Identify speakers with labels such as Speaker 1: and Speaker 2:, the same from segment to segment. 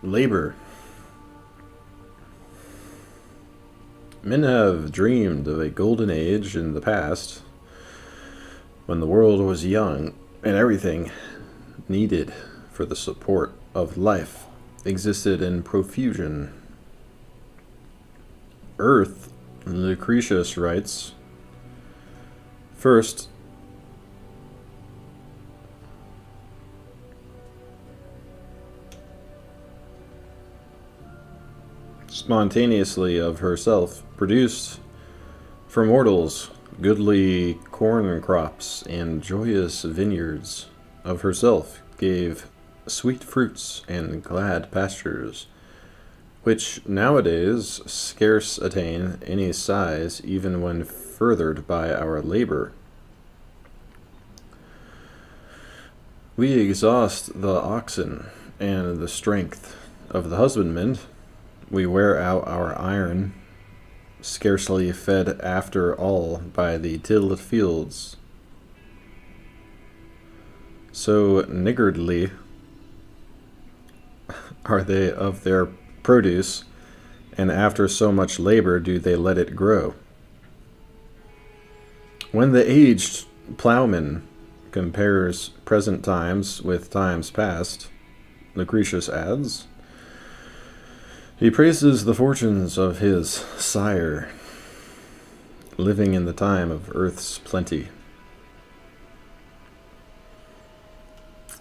Speaker 1: Labor. Men have dreamed of a golden age in the past when the world was young and everything needed for the support of life existed in profusion. Earth, Lucretius writes, first spontaneously of herself produced for mortals goodly corn crops and joyous vineyards, of herself gave sweet fruits and glad pastures, which nowadays scarce attain any size even when furthered by our labor. We exhaust the oxen and the strength of the husbandman. We wear out our iron, scarcely fed after all by the tilled fields. So niggardly are they of their produce, and after so much labor do they let it grow. When the aged plowman compares present times with times past, Lucretius adds, he praises the fortunes of his sire, living in the time of earth's plenty.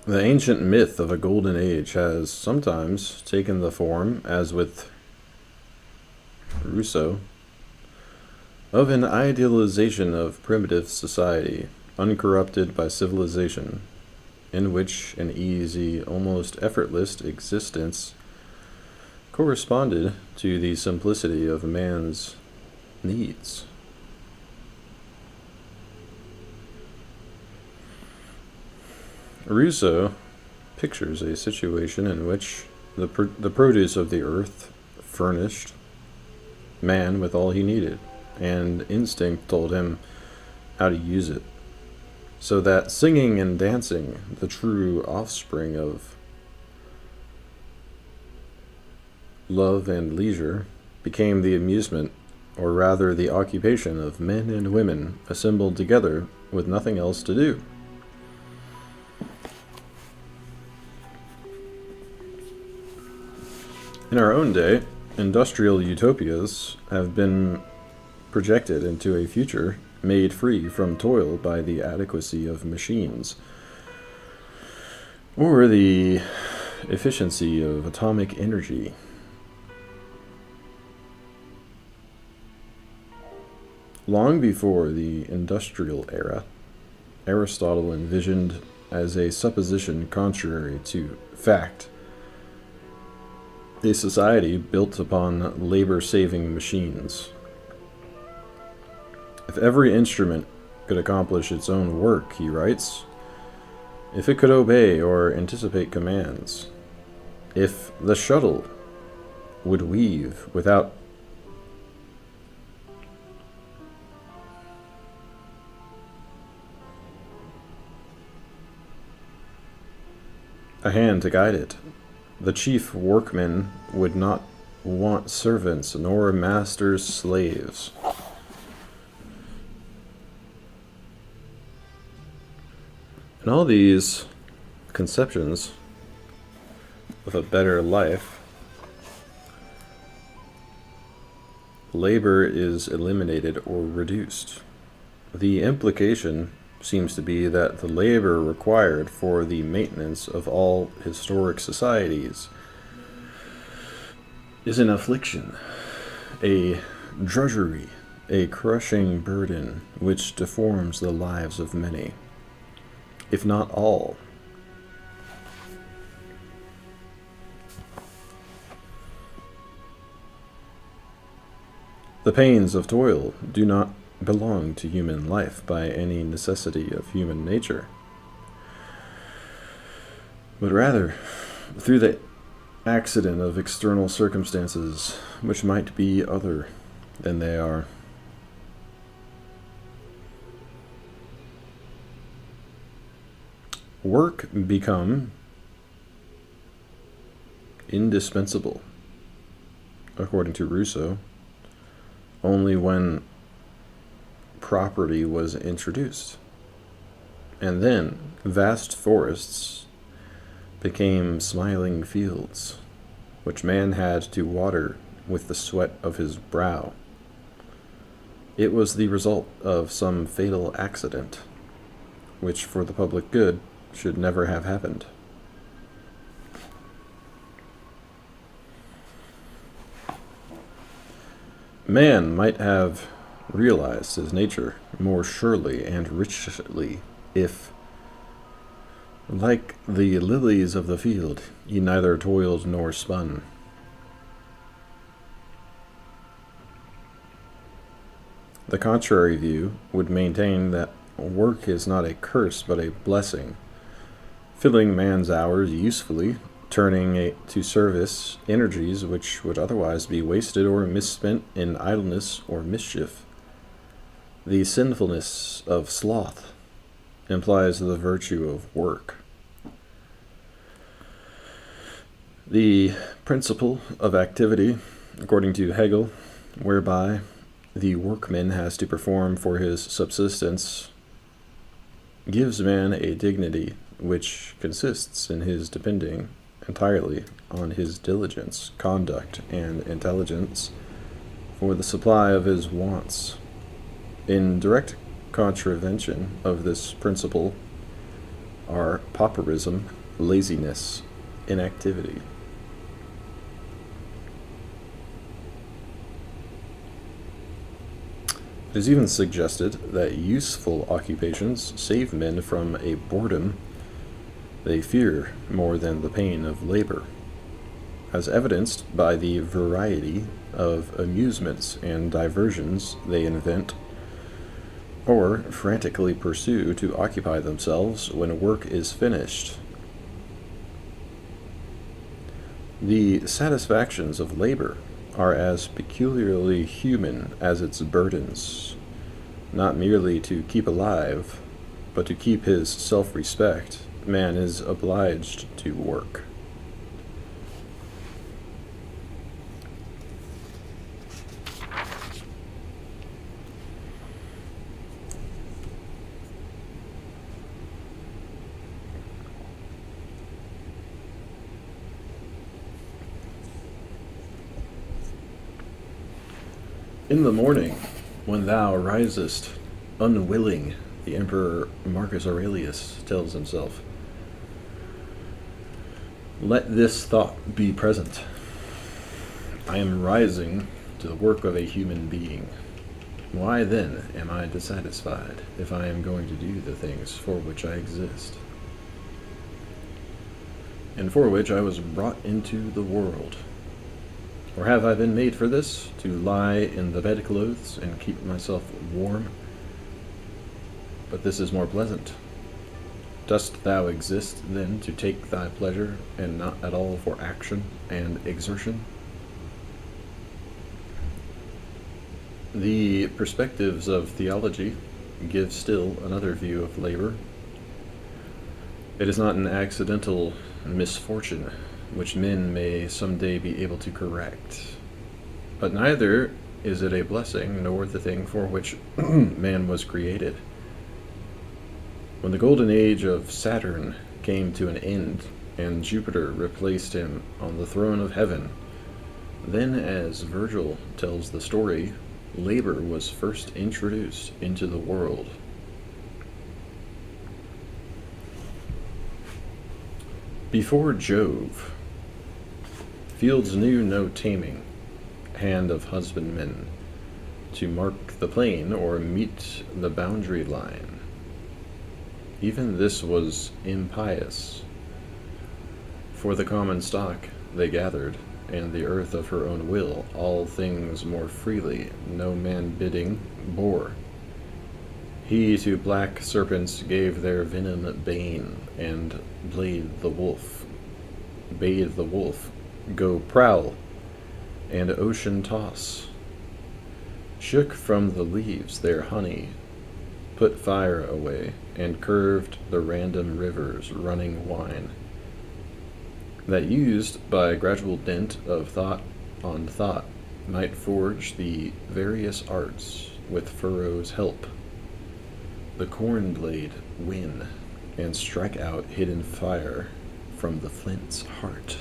Speaker 1: The ancient myth of a golden age has sometimes taken the form, as with Rousseau, of an idealization of primitive society, uncorrupted by civilization, in which an easy, almost effortless existence corresponded to the simplicity of man's needs. Rousseau pictures a situation in which the produce of the earth furnished man with all he needed, and instinct told him how to use it, so that singing and dancing, the true offspring of love and leisure, became the amusement, or rather the occupation, of men and women assembled together with nothing else to do. In our own day, industrial utopias have been projected into a future made free from toil by the adequacy of machines, or the efficiency of atomic energy. Long before the industrial era, Aristotle envisioned as a supposition contrary to fact a society built upon labor-saving machines. If every instrument could accomplish its own work, he writes, if it could obey or anticipate commands, if the shuttle would weave without a hand to guide it, the chief workman would not want servants nor masters' slaves. And all these conceptions of a better life, labor is eliminated or reduced. The implication seems to be that the labor required for the maintenance of all historic societies is an affliction, a drudgery, a crushing burden which deforms the lives of many, if not all. The pains of toil do not belong to human life by any necessity of human nature, but rather through the accident of external circumstances which might be other than they are. Work become indispensable, according to Rousseau, only when property was introduced. And then vast forests became smiling fields, which man had to water with the sweat of his brow. It was the result of some fatal accident, which for the public good should never have happened. Man might have realized his nature more surely and richly if, like the lilies of the field, he neither toiled nor spun. The contrary view would maintain that work is not a curse but a blessing, filling man's hours usefully, turning to service energies which would otherwise be wasted or misspent in idleness or mischief. The sinfulness of sloth implies the virtue of work. The principle of activity, according to Hegel, whereby the workman has to perform for his subsistence, gives man a dignity which consists in his depending entirely on his diligence, conduct, and intelligence for the supply of his wants. In direct contravention of this principle are pauperism, laziness, inactivity. It is even suggested that useful occupations save men from a boredom they fear more than the pain of labor, as evidenced by the variety of amusements and diversions they invent or frantically pursue to occupy themselves when work is finished. The satisfactions of labor are as peculiarly human as its burdens, not merely to keep alive, but to keep his self-respect. Man is obliged to work. In the morning, when thou risest unwilling, the Emperor Marcus Aurelius tells himself, let this thought be present. I am rising to the work of a human being. Why then am I dissatisfied if I am going to do the things for which I exist, and for which I was brought into the world? Or have I been made for this, to lie in the bedclothes and keep myself warm? But this is more pleasant. Dost thou exist, then, to take thy pleasure, and not at all for action and exertion? The perspectives of theology give still another view of labor. It is not an accidental misfortune which men may some day be able to correct, but neither is it a blessing nor the thing for which man was created. When the golden age of Saturn came to an end, and Jupiter replaced him on the throne of heaven, then, as Virgil tells the story, labor was first introduced into the world. Before Jove, fields knew no taming, hand of husbandmen, to mark the plain or meet the boundary line. Even this was impious. For the common stock they gathered, and the earth of her own will, all things more freely, no man bidding, bore. He to black serpents gave their venom bane, and bade the wolf go prowl, and ocean toss, shook from the leaves their honey, put fire away, and curved the random rivers running wine. that used by gradual dint of thought on thought might forge the various arts with furrow's help, the corn blade win, and strike out hidden fire from the flint's heart.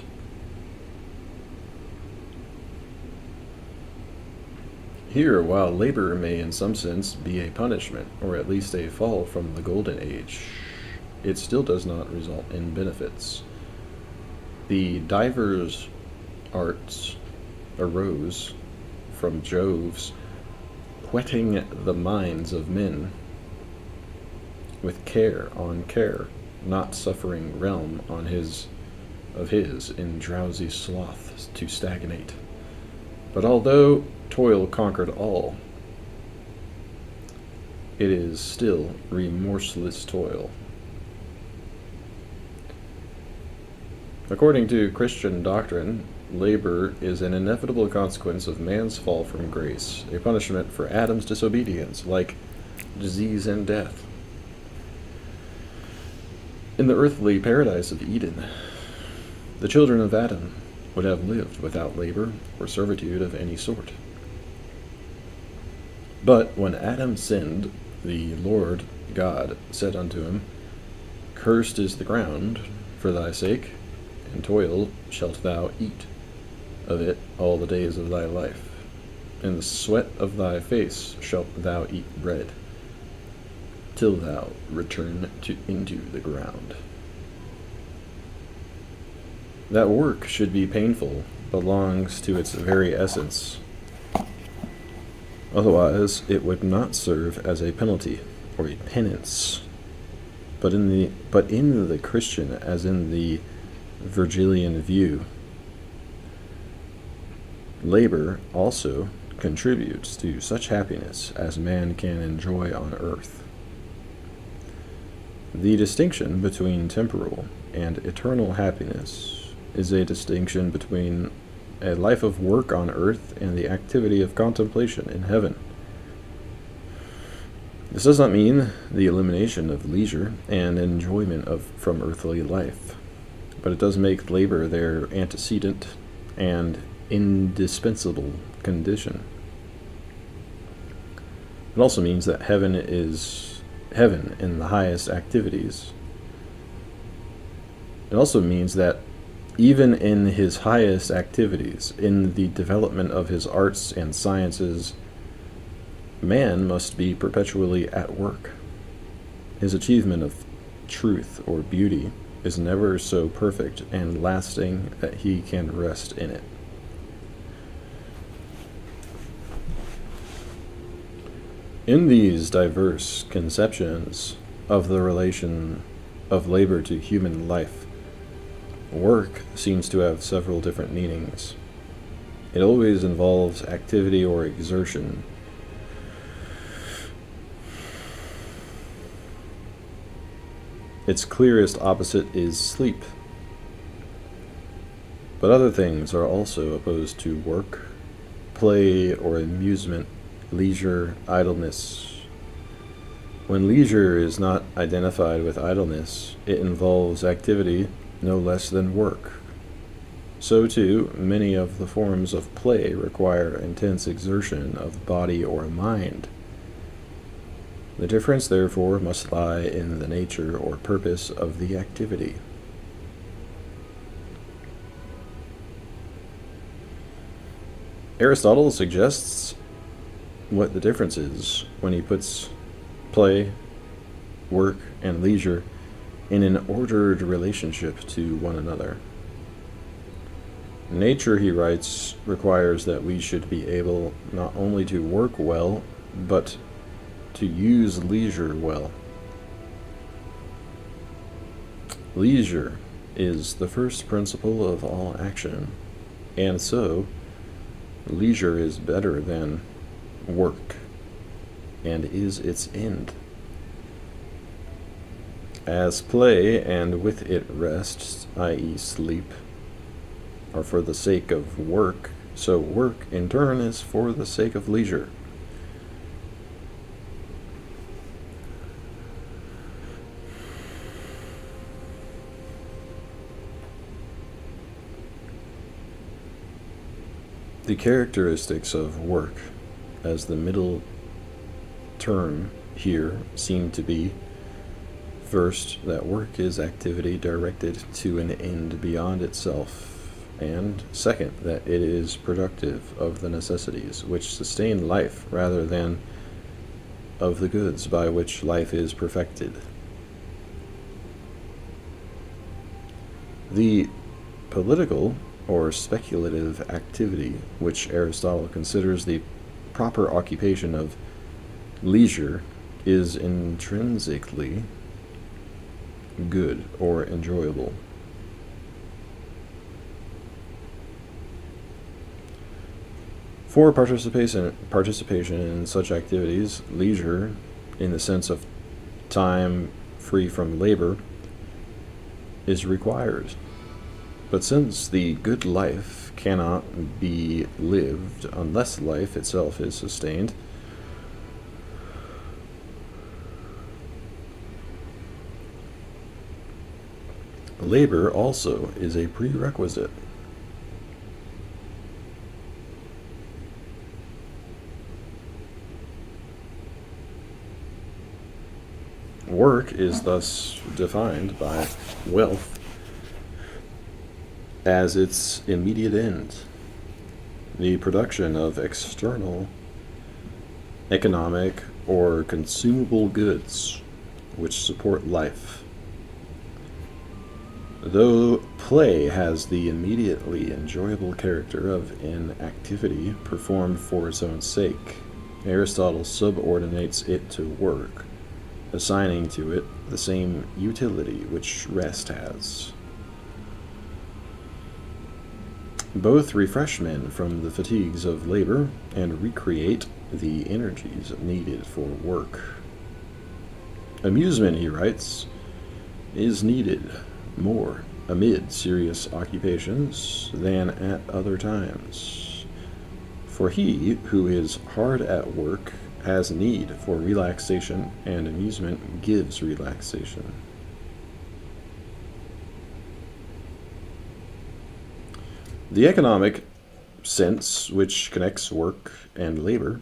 Speaker 1: Here, while labor may in some sense be a punishment, or at least a fall from the golden age, it still does not result in benefits. The divers arts arose from Jove's whetting the minds of men with care on care, not suffering realm on his in drowsy sloth to stagnate. But although toil conquered all, it is still remorseless toil. According to Christian doctrine, labor is an inevitable consequence of man's fall from grace, a punishment for Adam's disobedience, like disease and death. In the earthly paradise of Eden, the children of Adam would have lived without labor or servitude of any sort. But when Adam sinned, the Lord God said unto him, Cursed is the ground for thy sake, and toil shalt thou eat of it all the days of thy life. In the sweat of thy face shalt thou eat bread, till thou return into the ground. That work should be painful belongs to its very essence. Otherwise, it would not serve as a penalty or a penance. But in the Christian, as in the Virgilian view, labor also contributes to such happiness as man can enjoy on earth. The distinction between temporal and eternal happiness is a distinction between a life of work on earth and the activity of contemplation in heaven. This does not mean the elimination of leisure and enjoyment from earthly life, but it does make labor their antecedent and indispensable condition. It also means that heaven is heaven in the highest activities. It also means that even in his highest activities, in the development of his arts and sciences, man must be perpetually at work. His achievement of truth or beauty is never so perfect and lasting that he can rest in it. In these diverse conceptions of the relation of labor to human life, work seems to have several different meanings. It always involves activity or exertion. Its clearest opposite is sleep. But other things are also opposed to work, play or amusement, leisure, idleness. When leisure is not identified with idleness, it involves activity no less than work. So too, many of the forms of play require intense exertion of body or mind. The difference, therefore, must lie in the nature or purpose of the activity. Aristotle suggests what the difference is when he puts play, work, and leisure in an ordered relationship to one another. Nature, he writes, requires that we should be able not only to work well, but to use leisure well. Leisure is the first principle of all action, and so leisure is better than work, and is its end. As play, and with it rest, i.e. sleep, are for the sake of work, so work in turn is for the sake of leisure. The characteristics of work, as the middle term here, seem to be: first, that work is activity directed to an end beyond itself, and second, that it is productive of the necessities which sustain life rather than of the goods by which life is perfected. The political or speculative activity, which Aristotle considers the proper occupation of leisure, is intrinsically good or enjoyable. For participation in such activities, leisure, in the sense of time free from labor, is required. But since the good life cannot be lived unless life itself is sustained, labor also is a prerequisite. Work is thus defined by wealth as its immediate end, the production of external, economic, or consumable goods which support life. Though play has the immediately enjoyable character of an activity performed for its own sake, Aristotle subordinates it to work, assigning to it the same utility which rest has. Both refresh men from the fatigues of labor and recreate the energies needed for work. Amusement, he writes, is needed more amid serious occupations than at other times. For he who is hard at work has need for relaxation, and amusement gives relaxation. The economic sense which connects work and labor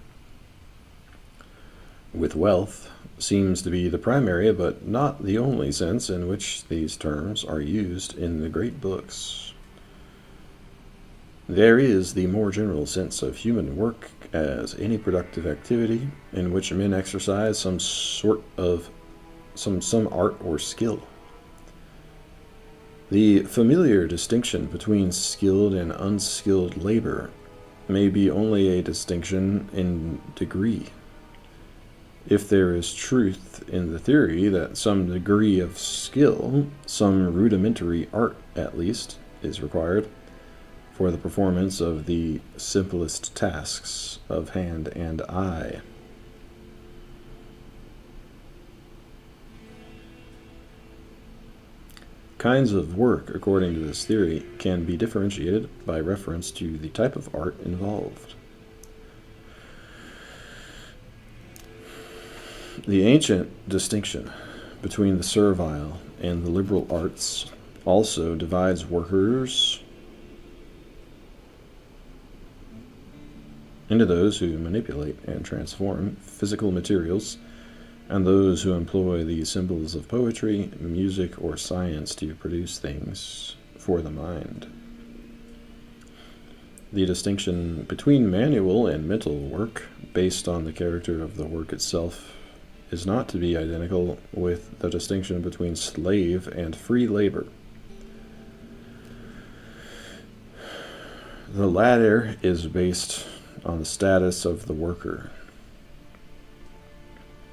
Speaker 1: with wealth seems to be the primary but not the only sense in which these terms are used in the great books. There is the more general sense of human work as any productive activity in which men exercise some art or skill. The familiar distinction between skilled and unskilled labor may be only a distinction in degree. If there is truth in the theory that some degree of skill, some rudimentary art at least, is required for the performance of the simplest tasks of hand and eye. Kinds of work, according to this theory, can be differentiated by reference to the type of art involved. The ancient distinction between the servile and the liberal arts also divides workers into those who manipulate and transform physical materials and those who employ the symbols of poetry, music, or science to produce things for the mind. The distinction between manual and mental work, based on the character of the work itself, is not to be identical with the distinction between slave and free labor. The latter is based on the status of the worker.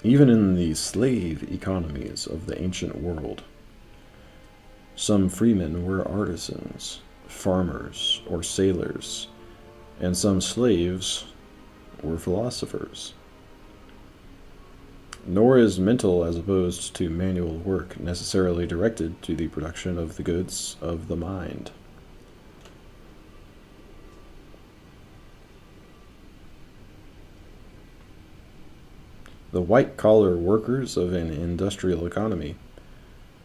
Speaker 1: Even in the slave economies of the ancient world, some freemen were artisans, farmers, or sailors, and some slaves were philosophers. Nor is mental as opposed to manual work necessarily directed to the production of the goods of the mind. The white-collar workers of an industrial economy,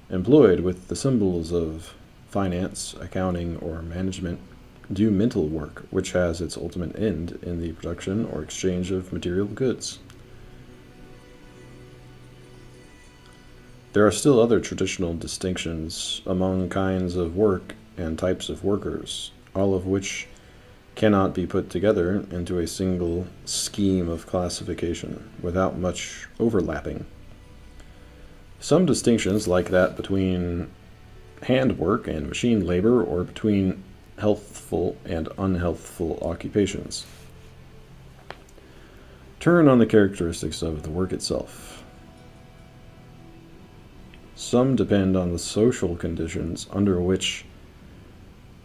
Speaker 1: employed with the symbols of finance, accounting, or management, do mental work, which has its ultimate end in the production or exchange of material goods. There are still other traditional distinctions among kinds of work and types of workers, all of which cannot be put together into a single scheme of classification without much overlapping. Some distinctions, like that between handwork and machine labor, or between healthful and unhealthful occupations, turn on the characteristics of the work itself. Some depend on the social conditions under which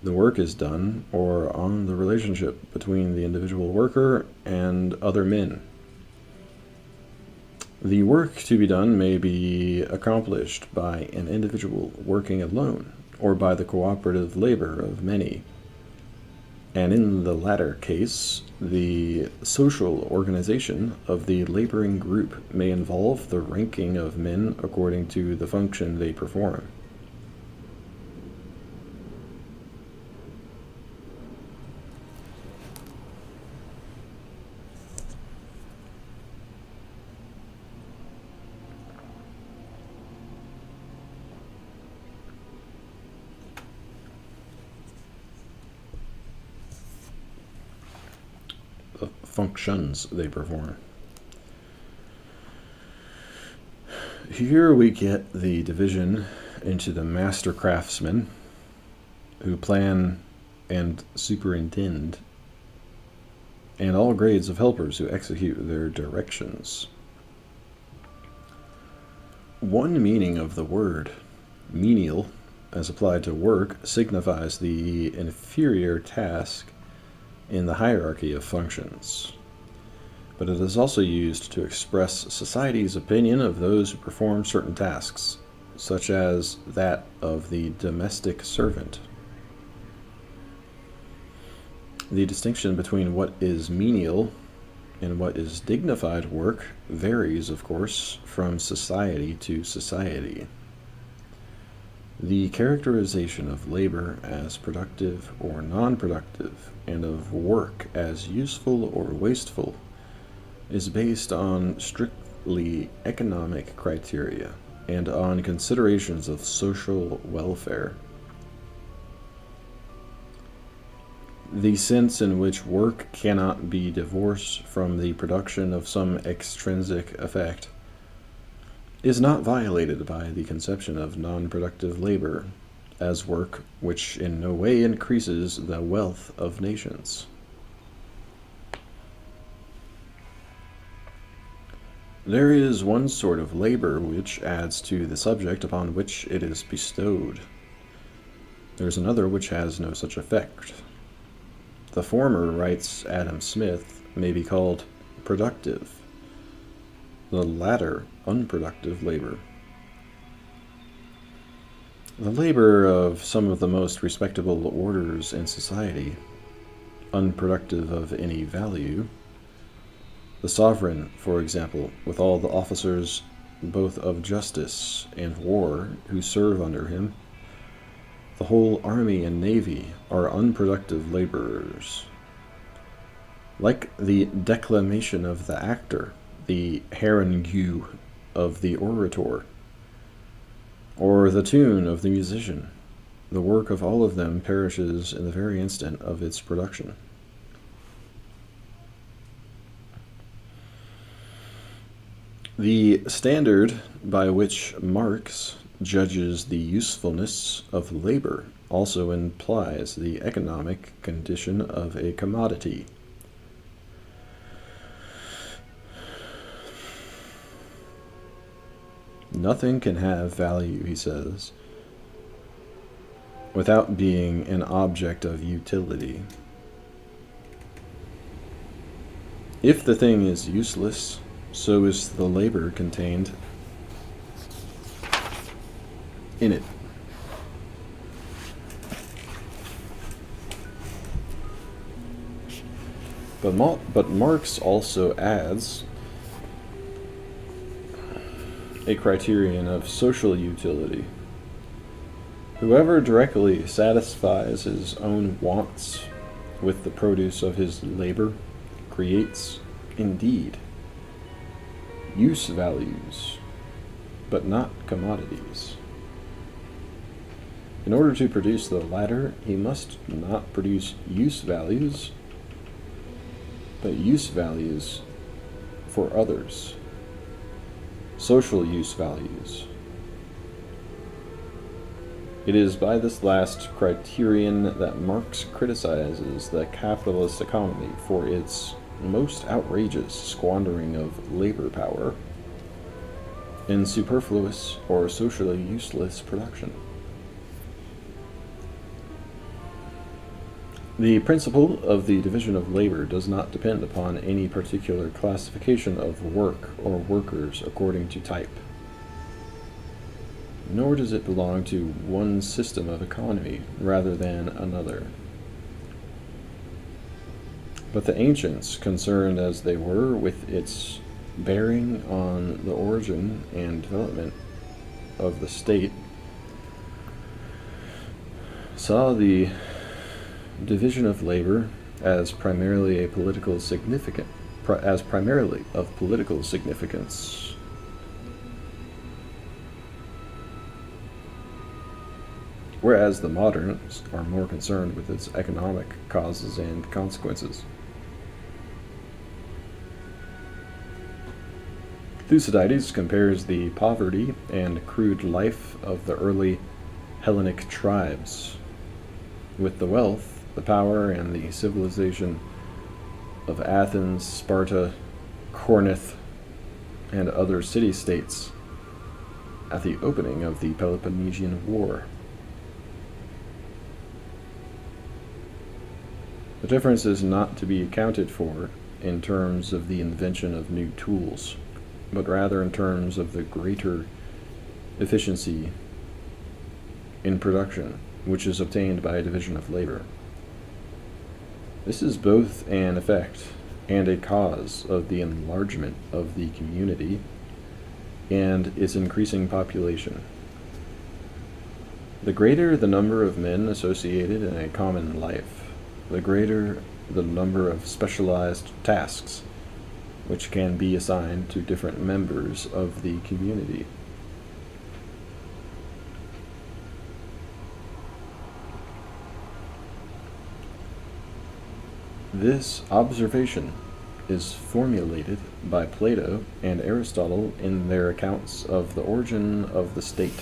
Speaker 1: the work is done, or on the relationship between the individual worker and other men. The work to be done may be accomplished by an individual working alone, or by the cooperative labor of many. And in the latter case, the social organization of the laboring group may involve the ranking of men according to the function they perform. Functions they perform. Here we get the division into the master craftsmen, who plan and superintend, and all grades of helpers who execute their directions. One meaning of the word menial, as applied to work, signifies the inferior task in the hierarchy of functions, but it is also used to express society's opinion of those who perform certain tasks, such as that of the domestic servant. The distinction between what is menial and what is dignified work varies, of course, from society to society. The characterization of labor as productive or non-productive, and of work as useful or wasteful, is based on strictly economic criteria and on considerations of social welfare. The sense in which work cannot be divorced from the production of some extrinsic effect is not violated by the conception of non-productive labor as work which in no way increases the wealth of nations. There is one sort of labor which adds to the subject upon which it is bestowed. There is another which has no such effect. The former, writes Adam Smith, may be called productive, the latter unproductive labor. The labor of some of the most respectable orders in society, unproductive of any value. The sovereign, for example, with all the officers both of justice and war who serve under him, the whole army and navy are unproductive laborers. Like the declamation of the actor, the harangue of the orator, or the tune of the musician, the work of all of them perishes in the very instant of its production. The standard by which Marx judges the usefulness of labor also implies the economic condition of a commodity. Nothing can have value, he says, without being an object of utility. If the thing is useless, so is the labor contained in it. But Marx also adds a criterion of social utility. Whoever directly satisfies his own wants with the produce of his labor, creates, indeed, use values, but not commodities. In order to produce the latter, he must not produce use values, but use values for others, social use values. It is by this last criterion that Marx criticizes the capitalist economy for its most outrageous squandering of labor power in superfluous or socially useless production. The principle of the division of labor does not depend upon any particular classification of work or workers according to type, nor does it belong to one system of economy rather than another. But the ancients, concerned as they were with its bearing on the origin and development of the state, saw the division of labor as primarily of political significance. Whereas the moderns are more concerned with its economic causes and consequences. Thucydides compares the poverty and crude life of the early Hellenic tribes with the wealth, the power, and the civilization of Athens, Sparta, Corinth, and other city-states at the opening of the Peloponnesian War. The difference is not to be accounted for in terms of the invention of new tools, but rather in terms of the greater efficiency in production, which is obtained by a division of labor. This is both an effect and a cause of the enlargement of the community and its increasing population. The greater the number of men associated in a common life, the greater the number of specialized tasks which can be assigned to different members of the community. This observation is formulated by Plato and Aristotle in their accounts of the origin of the state.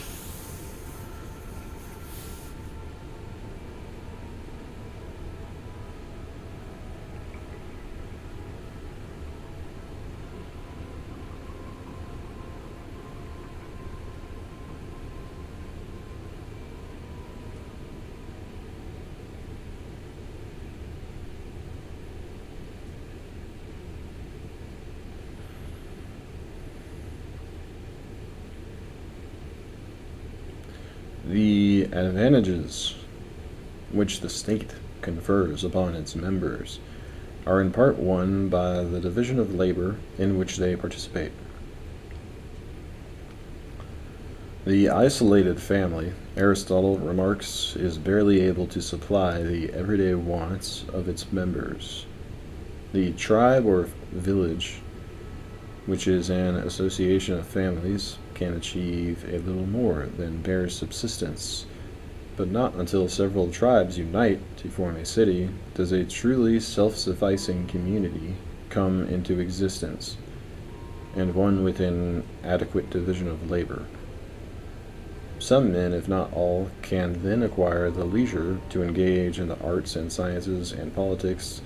Speaker 1: The advantages which the state confers upon its members are in part won by the division of labor in which they participate. The isolated family, Aristotle remarks, is barely able to supply the everyday wants of its members. The tribe or village, which is an association of families, can achieve a little more than bare subsistence, but not until several tribes unite to form a city does a truly self-sufficing community come into existence, and one with an adequate division of labor. Some men, if not all, can then acquire the leisure to engage in the arts and sciences and politics,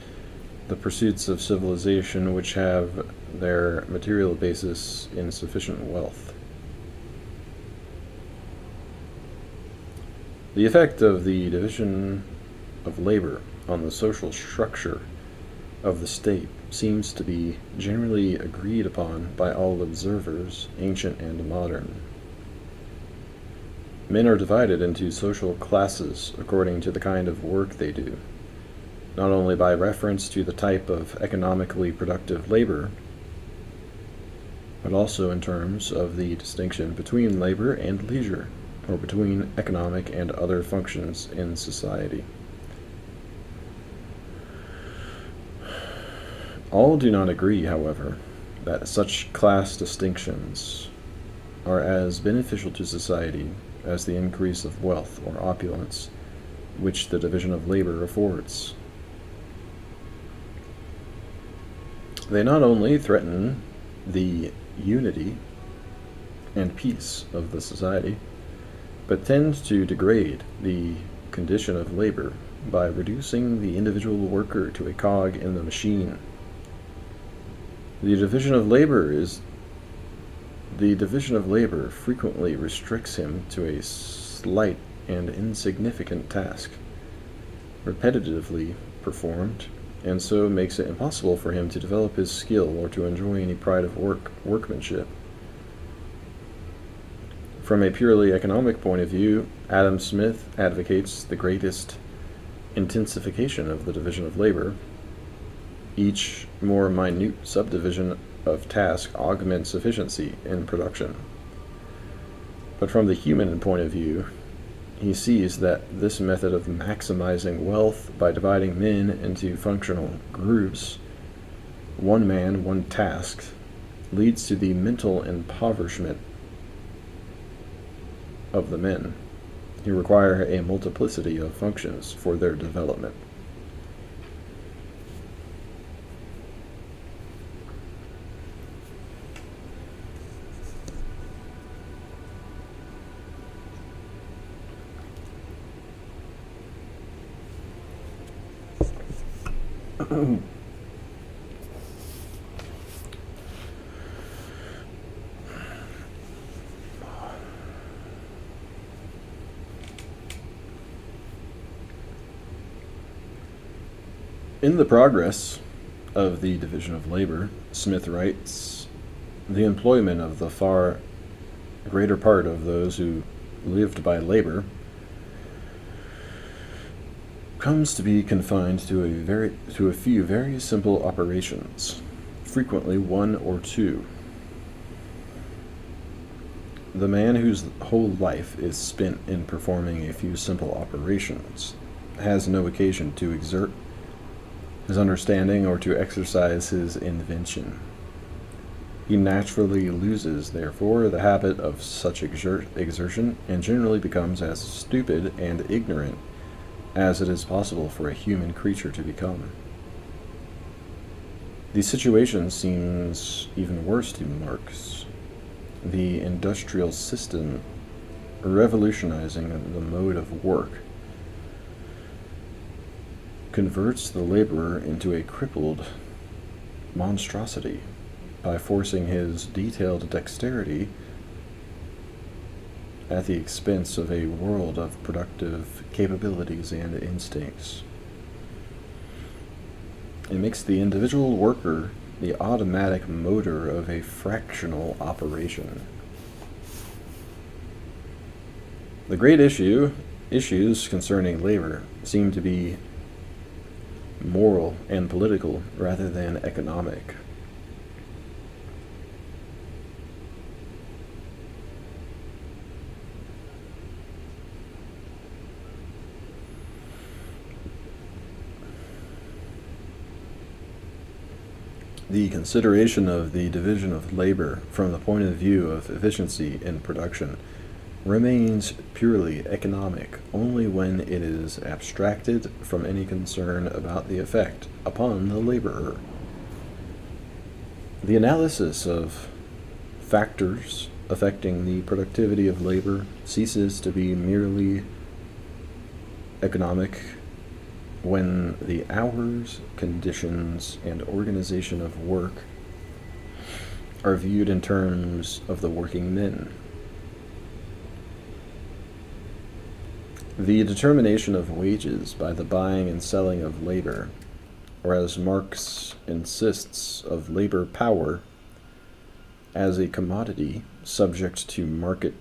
Speaker 1: the pursuits of civilization which have their material basis in sufficient wealth. The effect of the division of labor on the social structure of the state seems to be generally agreed upon by all observers, ancient and modern. Men are divided into social classes according to the kind of work they do, not only by reference to the type of economically productive labor, but also in terms of the distinction between labor and leisure, or between economic and other functions in society. All do not agree, however, that such class distinctions are as beneficial to society as the increase of wealth or opulence which the division of labor affords. They not only threaten the unity and peace of the society, but tend to degrade the condition of labor by reducing the individual worker to a cog in the machine. The division of labor frequently restricts him to a slight and insignificant task, repetitively performed, and so makes it impossible for him to develop his skill or to enjoy any pride of workmanship. From a purely economic point of view, Adam Smith advocates the greatest intensification of the division of labor. Each more minute subdivision of task augments efficiency in production. But from the human point of view, he sees that this method of maximizing wealth by dividing men into functional groups, one man, one task, leads to the mental impoverishment of the men, who require a multiplicity of functions for their development. In the progress of the division of labor, Smith writes, the employment of the far greater part of those who lived by labor comes to be confined to a few very simple operations, frequently one or two. The man whose whole life is spent in performing a few simple operations has no occasion to exert his understanding or to exercise his invention. He naturally loses, therefore, the habit of such exertion, and generally becomes as stupid and ignorant as it is possible for a human creature to become. The situation seems even worse to Marx. The industrial system revolutionizing the mode of work converts the laborer into a crippled monstrosity by forcing his detailed dexterity at the expense of a world of productive capabilities and instincts. It makes the individual worker the automatic motor of a fractional operation. The great issues concerning labor seem to be moral and political rather than economic. The consideration of the division of labor from the point of view of efficiency in production remains purely economic only when it is abstracted from any concern about the effect upon the laborer. The analysis of factors affecting the productivity of labor ceases to be merely economic when the hours, conditions, and organization of work are viewed in terms of the working men. The determination of wages by the buying and selling of labor, or as Marx insists, of labor power as a commodity subject to market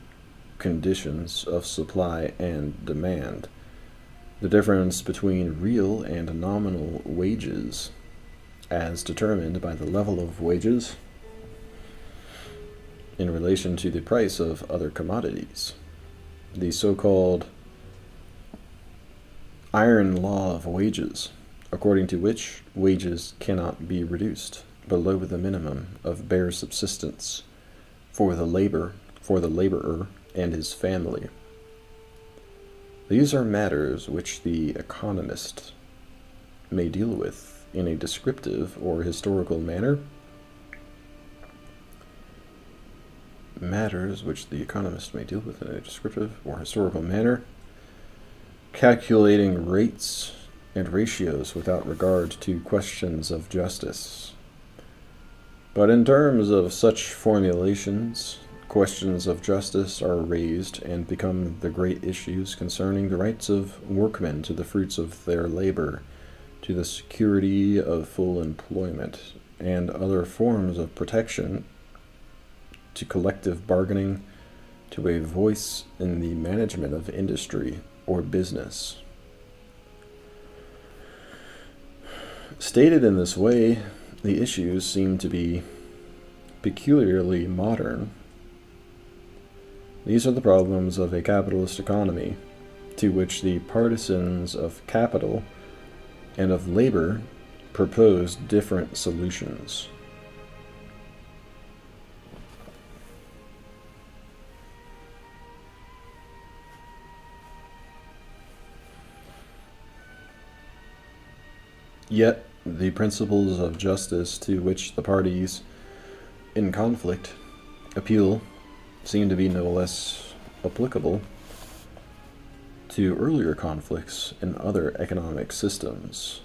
Speaker 1: conditions of supply and demand, the difference between real and nominal wages as determined by the level of wages in relation to the price of other commodities, the so-called iron law of wages, according to which wages cannot be reduced below the minimum of bare subsistence for the laborer and his family. These are matters which the economist may deal with in a descriptive or historical manner. Matters which the economist may deal with in a descriptive or historical manner, calculating rates and ratios without regard to questions of justice. But in terms of such formulations, questions of justice are raised and become the great issues concerning the rights of workmen to the fruits of their labor, to the security of full employment, and other forms of protection, to collective bargaining, to a voice in the management of industry or business. Stated in this way, the issues seem to be peculiarly modern. These are the problems of a capitalist economy, to which the partisans of capital and of labor propose different solutions. Yet the principles of justice to which the parties in conflict appeal seem to be no less applicable to earlier conflicts in other economic systems,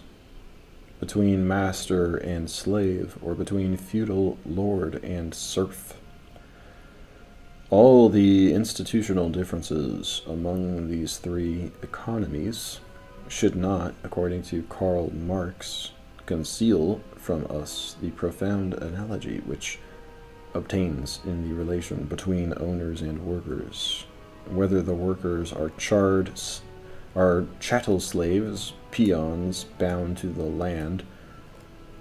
Speaker 1: between master and slave, or between feudal lord and serf. All the institutional differences among these three economies should not, according to Karl Marx, conceal from us the profound analogy which obtains in the relation between owners and workers, whether the workers are chattel slaves, peons bound to the land,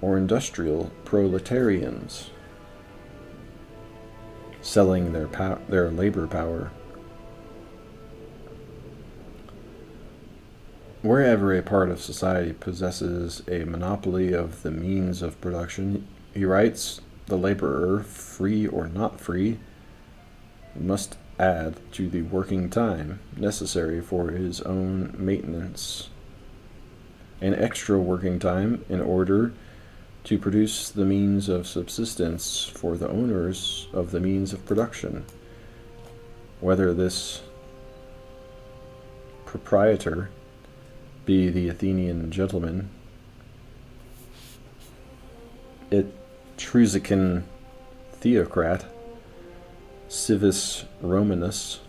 Speaker 1: or industrial proletarians selling their labor power. Wherever a part of society possesses a monopoly of the means of production, he writes, the laborer, free or not free, must add to the working time necessary for his own maintenance an extra working time in order to produce the means of subsistence for the owners of the means of production, whether this proprietor be the Athenian gentleman, Etruscan theocrat, Civis Romanus,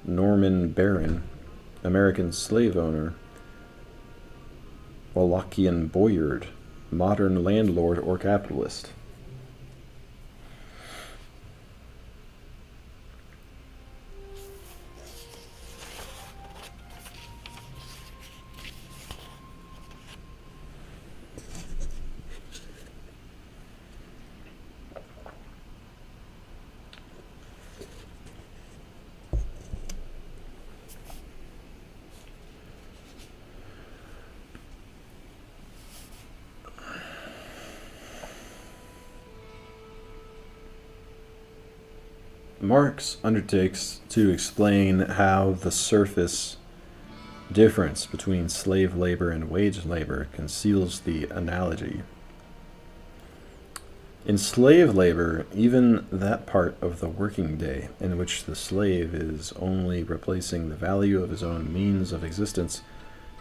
Speaker 1: Norman baron, American slave owner, Wallachian boyard, modern landlord or capitalist. Marx undertakes to explain how the surface difference between slave labor and wage labor conceals the analogy. In slave labor, even that part of the working day in which the slave is only replacing the value of his own means of existence,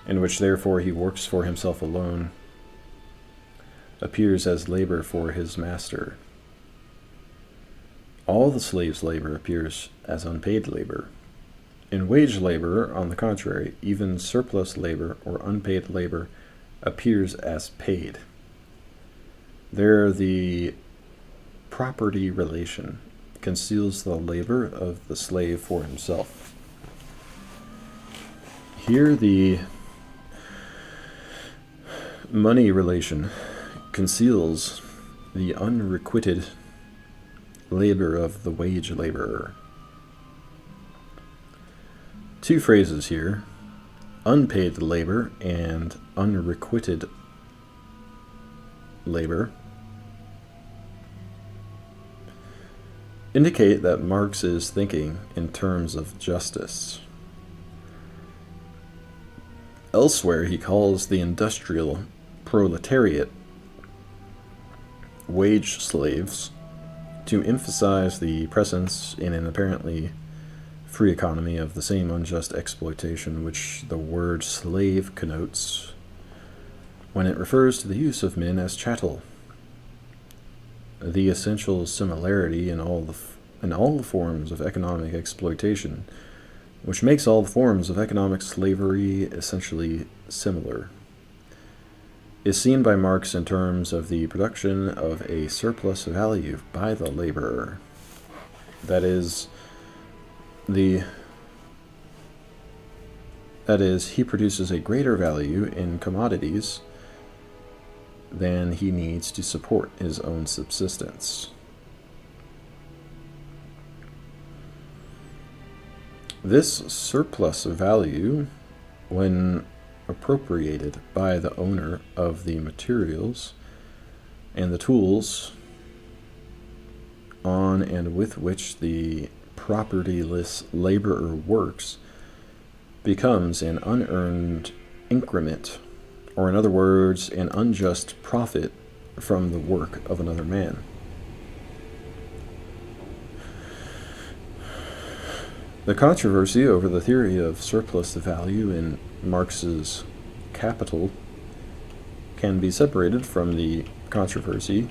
Speaker 1: in which therefore he works for himself alone, appears as labor for his master. All the slave's labor appears as unpaid labor. In wage labor, on the contrary, even surplus labor or unpaid labor appears as paid. There, the property relation conceals the labor of the slave for himself. Here, the money relation conceals the unrequited labor of the wage laborer. Two phrases here, unpaid labor and unrequited labor indicate that Marx is thinking in terms of justice. Elsewhere, he calls the industrial proletariat wage slaves to emphasize the presence in an apparently free economy of the same unjust exploitation which the word slave connotes when it refers to the use of men as chattel. The essential similarity in all the forms of economic exploitation, which makes all forms of economic slavery essentially similar, is seen by Marx in terms of the production of a surplus value by the laborer. That is, he produces a greater value in commodities than he needs to support his own subsistence. This surplus value, when appropriated by the owner of the materials and the tools on and with which the propertyless laborer works, becomes an unearned increment, or in other words, an unjust profit from the work of another man. The controversy over the theory of surplus value in Marx's Capital can be separated from the controversy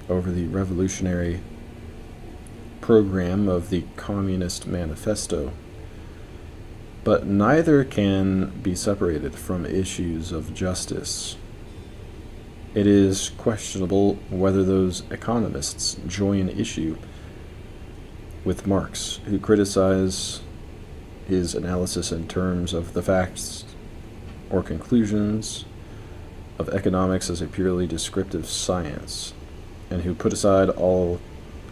Speaker 1: over the revolutionary program of the Communist Manifesto, but neither can be separated from issues of justice. It is questionable whether those economists join issue with Marx, who criticize his analysis in terms of the facts or conclusions of economics as a purely descriptive science, and who put aside all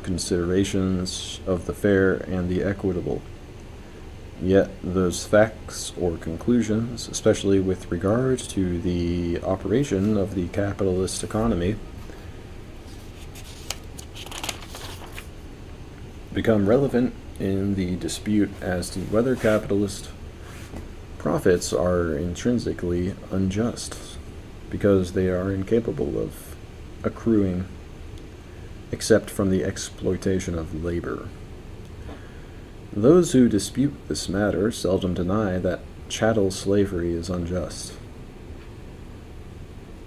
Speaker 1: considerations of the fair and the equitable. Yet those facts or conclusions, especially with regard to the operation of the capitalist economy, become relevant in the dispute as to whether capitalist profits are intrinsically unjust, because they are incapable of accruing except from the exploitation of labor. Those who dispute this matter seldom deny that chattel slavery is unjust.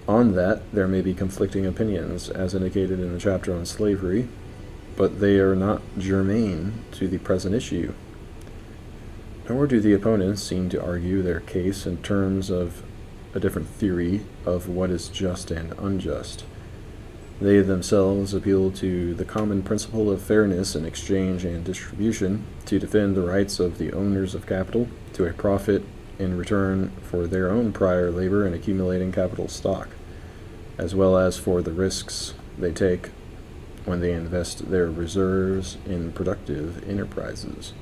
Speaker 1: On that, there may be conflicting opinions, as indicated in the chapter on slavery, but they are not germane to the present issue. Nor do the opponents seem to argue their case in terms of a different theory of what is just and unjust. They themselves appeal to the common principle of fairness in exchange and distribution to defend the rights of the owners of capital to a profit in return for their own prior labor in accumulating capital stock, as well as for the risks they take when they invest their reserves in productive enterprises.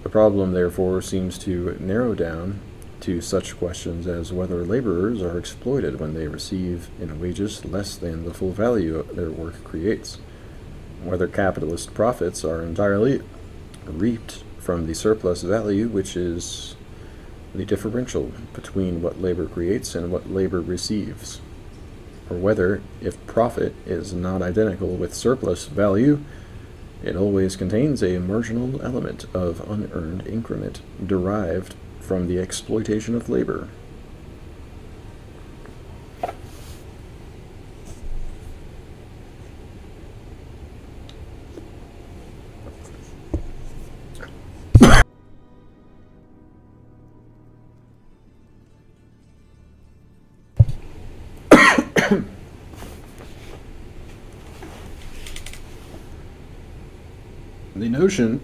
Speaker 1: The problem, therefore, seems to narrow down to such questions as whether laborers are exploited when they receive in wages less than the full value their work creates, whether capitalist profits are entirely reaped from the surplus value, which is the differential between what labor creates and what labor receives, or whether, if profit is not identical with surplus value, it always contains a marginal element of unearned increment derived from the exploitation of labor. The notion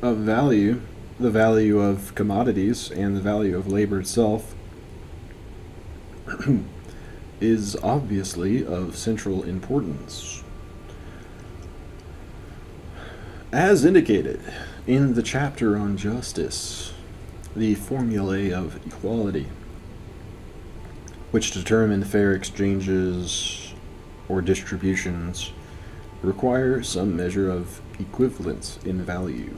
Speaker 1: of value, the value of commodities, and the value of labor itself is obviously of central importance. As indicated in the chapter on justice, the formulae of equality, which determine fair exchanges or distributions, require some measure of equivalence in value.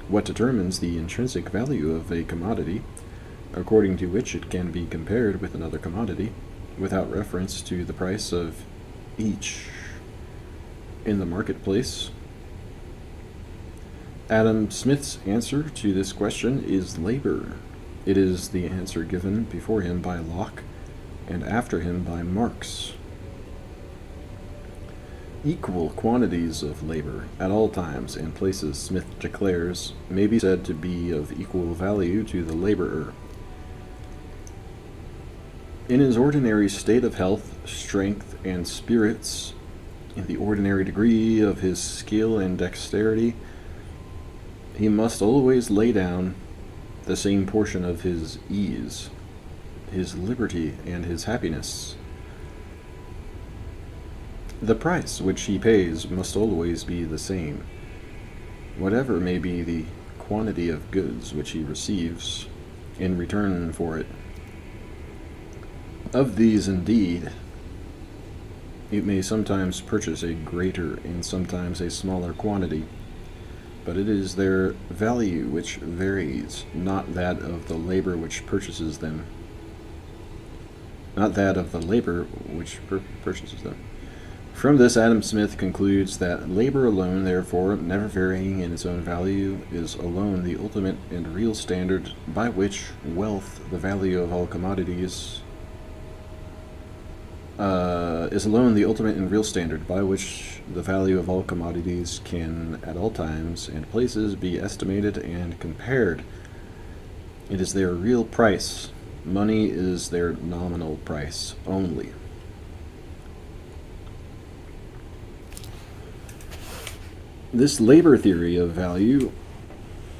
Speaker 1: What determines the intrinsic value of a commodity, according to which it can be compared with another commodity, without reference to the price of each in the marketplace? Adam Smith's answer to this question is labor. It is the answer given before him by Locke and after him by Marx. Equal quantities of labor at all times and places, Smith declares, may be said to be of equal value to the laborer. In his ordinary state of health, strength, and spirits, in the ordinary degree of his skill and dexterity, he must always lay down the same portion of his ease, his liberty, and his happiness. The price which he pays must always be the same, whatever may be the quantity of goods which he receives in return for it. Of these, indeed, it may sometimes purchase a greater and sometimes a smaller quantity, but it is their value which varies, not that of the labor which purchases them. Not that of the labor which purchases them. From this, Adam Smith concludes that labor alone, therefore, never varying in its own value, is alone the ultimate and real standard by which wealth, the value of all commodities, is alone the ultimate and real standard by which the value of all commodities can at all times and places be estimated and compared. It is their real price. Money is their nominal price only. This labor theory of value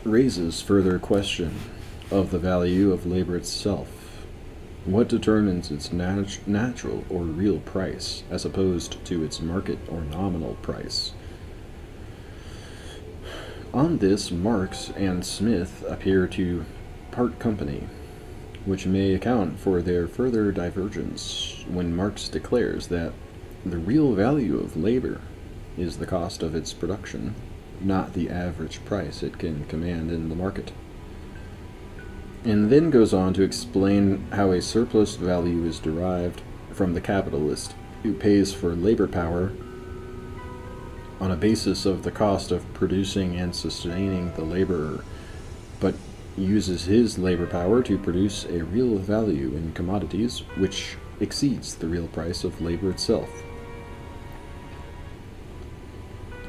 Speaker 1: raises further question of the value of labor itself. What determines its natural or real price, as opposed to its market or nominal price? On this, Marx and Smith appear to part company, which may account for their further divergence when Marx declares that the real value of labor is the cost of its production, not the average price it can command in the market, and then goes on to explain how a surplus value is derived from the capitalist, who pays for labor power on a basis of the cost of producing and sustaining the laborer, but uses his labor power to produce a real value in commodities which exceeds the real price of labor itself.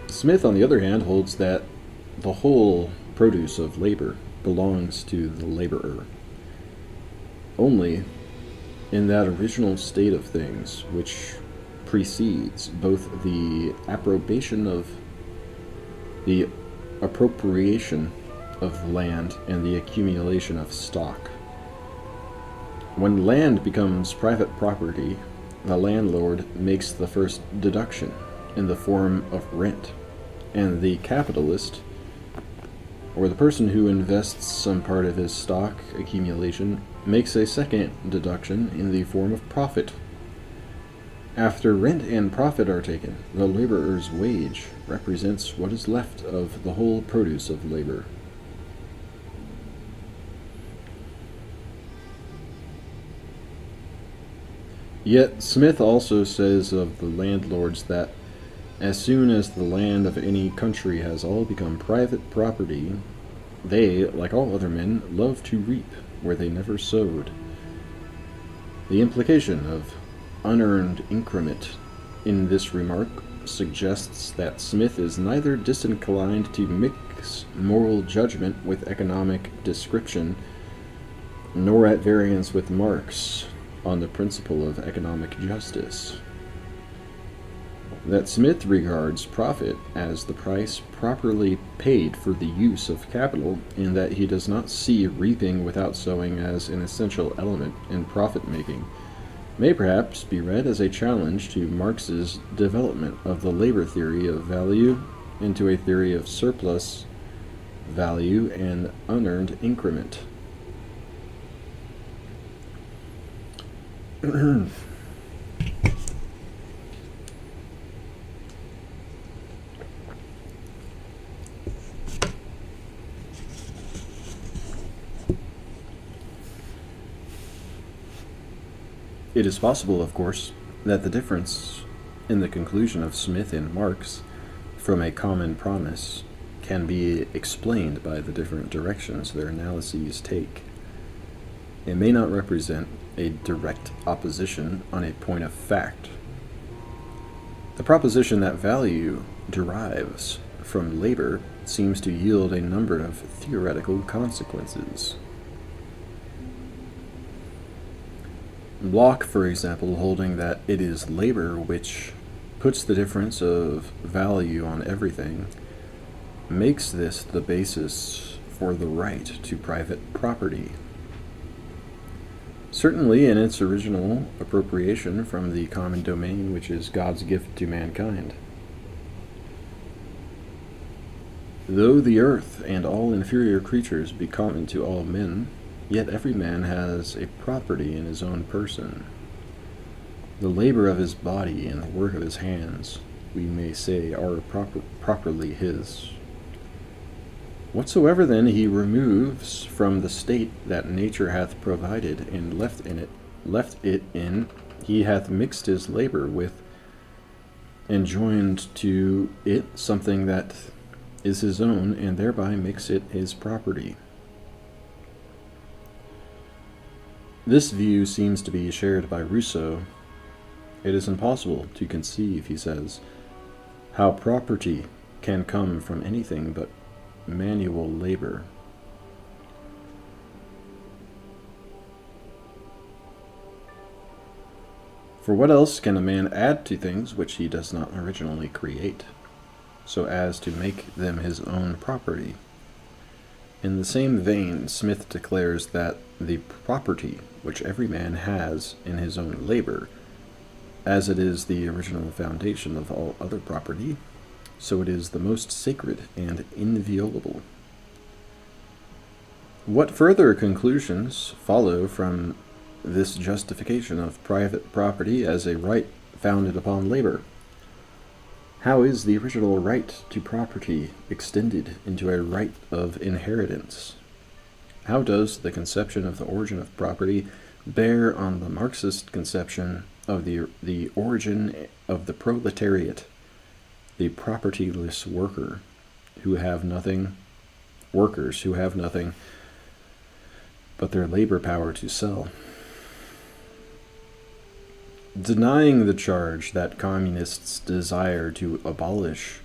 Speaker 1: Smith, on the other hand, holds that the whole produce of labor belongs to the laborer only in that original state of things which precedes both the appropriation of land and the accumulation of stock. When land becomes private property, the landlord makes the first deduction in the form of rent, and the capitalist, or the person who invests some part of his stock accumulation, makes a second deduction in the form of profit. After rent and profit are taken, the laborer's wage represents what is left of the whole produce of labor. Yet Smith also says of the landlords that as soon as the land of any country has all become private property, they, like all other men, love to reap where they never sowed. The implication of unearned increment in this remark suggests that Smith is neither disinclined to mix moral judgment with economic description, nor at variance with Marx on the principle of economic justice. That Smith regards profit as the price properly paid for the use of capital, and that he does not see reaping without sowing as an essential element in profit-making, may perhaps be read as a challenge to Marx's development of the labor theory of value into a theory of surplus value and unearned increment. It is possible, of course, that the difference in the conclusion of Smith and Marx from a common promise can be explained by the different directions their analyses take. It may not represent a direct opposition on a point of fact. The proposition that value derives from labor seems to yield a number of theoretical consequences. Locke, for example, holding that it is labor which puts the difference of value on everything, makes this the basis for the right to private property. Certainly in its original appropriation from the common domain, which is God's gift to mankind. Though the earth and all inferior creatures be common to all men, yet every man has a property in his own person. The labor of his body and the work of his hands, we may say, are properly his. Whatsoever then he removes from the state that nature hath provided and left it in, he hath mixed his labor with, and joined to it something that is his own, and thereby makes it his property. This view seems to be shared by Rousseau. It is impossible to conceive, he says, how property can come from anything but manual labor. For what else can a man add to things which he does not originally create, so as to make them his own property? In the same vein, Smith declares that the property which every man has in his own labor, as it is the original foundation of all other property, so it is the most sacred and inviolable. What further conclusions follow from this justification of private property as a right founded upon labor? How is the original right to property extended into a right of inheritance? How does the conception of the origin of property bear on the Marxist conception of the origin of the proletariat, the propertyless workers who have nothing but their labor power to sell? Denying the charge that communists desire to abolish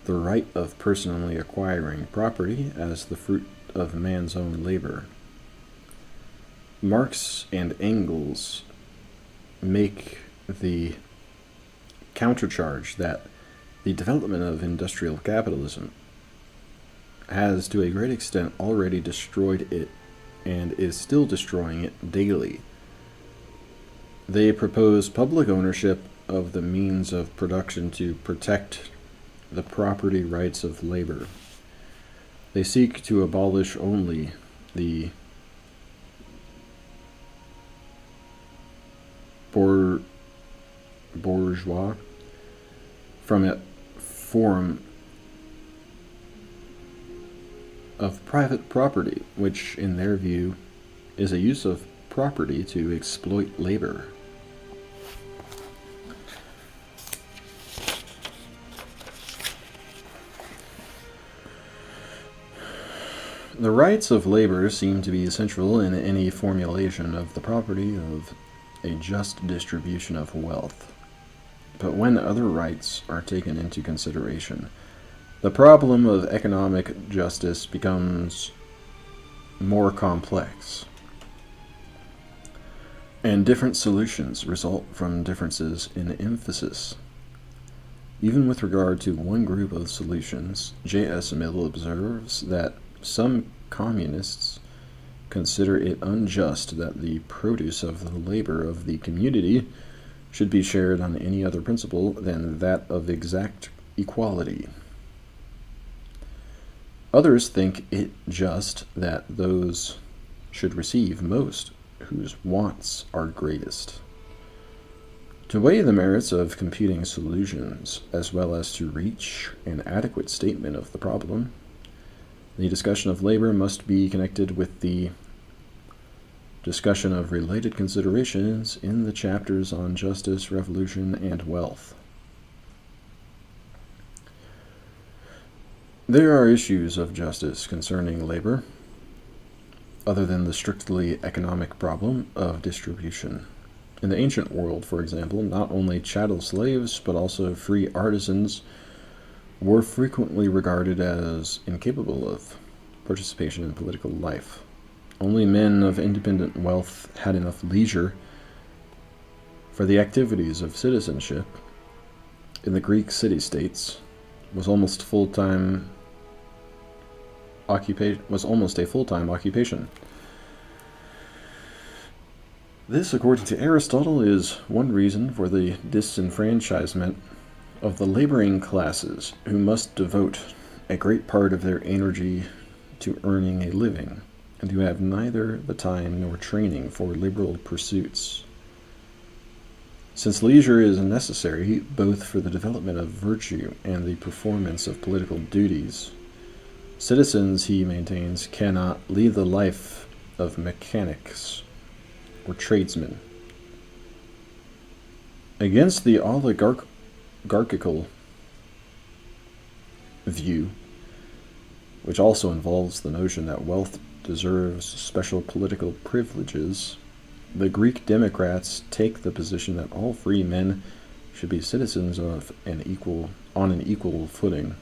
Speaker 1: the right of personally acquiring property as the fruit of man's own labor, Marx and Engels make the countercharge that the development of industrial capitalism has to a great extent already destroyed it and is still destroying it daily. They propose public ownership of the means of production to protect the property rights of labor. They seek to abolish only the bourgeois from a form of private property, which, in their view, is a use of property to exploit labor. The rights of labor seem to be essential in any formulation of the property of a just distribution of wealth. But when other rights are taken into consideration, the problem of economic justice becomes more complex, and different solutions result from differences in emphasis. Even with regard to one group of solutions, J.S. Mill observes that some communists consider it unjust that the produce of the labor of the community should be shared on any other principle than that of exact equality. Others think it just that those should receive most whose wants are greatest. To weigh the merits of competing solutions, as well as to reach an adequate statement of the problem, the discussion of labor must be connected with the discussion of related considerations in the chapters on justice, revolution, and wealth. There are issues of justice concerning labor, other than the strictly economic problem of distribution. In the ancient world, for example, not only chattel slaves, but also free artisans were frequently regarded as incapable of participation in political life. Only men of independent wealth had enough leisure for the activities of citizenship. In the Greek city-states, was almost a full-time occupation. This, according to Aristotle, is one reason for the disenfranchisement of the laboring classes, who must devote a great part of their energy to earning a living, and who have neither the time nor training for liberal pursuits. Since leisure is necessary both for the development of virtue and the performance of political duties, citizens, he maintains, cannot lead the life of mechanics or tradesmen. Against the oligarchical view, which also involves the notion that wealth deserves special political privileges, the Greek democrats take the position that all free men should be citizens on an equal footing,